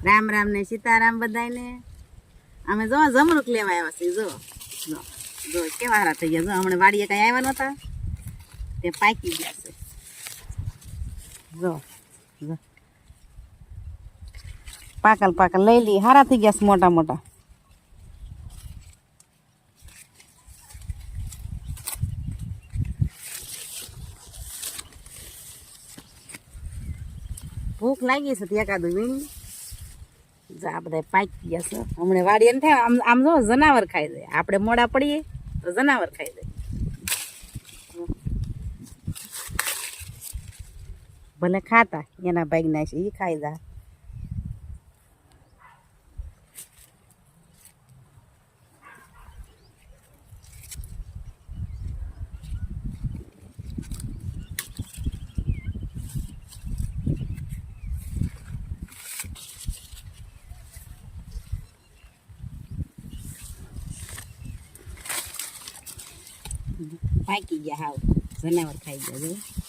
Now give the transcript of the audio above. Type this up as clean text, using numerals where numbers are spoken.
રામ રામ ને સીતારામ બધાને. અમે જો જમરૂક લેવા આવ્યા છીએ. જો જો જો કેવા હારા થઈ ગયા. જો હમણાં વાડીએ કઈ આવ્યા નહોતા તે પાકી ગયા છે. જો જો પાકલ લઈ લી. હારા થઈ ગયા છે મોટા મોટા. ભૂખ લાગી છે એકાદું વીણી. આ બધા પાકી ગયા છે. હમણાં વાડીએ ને થાય આમ જો જનાવર ખાઈ જાય. આપણે મોડા પડીએ તો જનાવર ખાઈ જાય. ભલે ખાતા એના ભાગ ના છે એ ખાઈ જાય. પાકી ગયા હાવ જનાવર ખાઈ ગયા.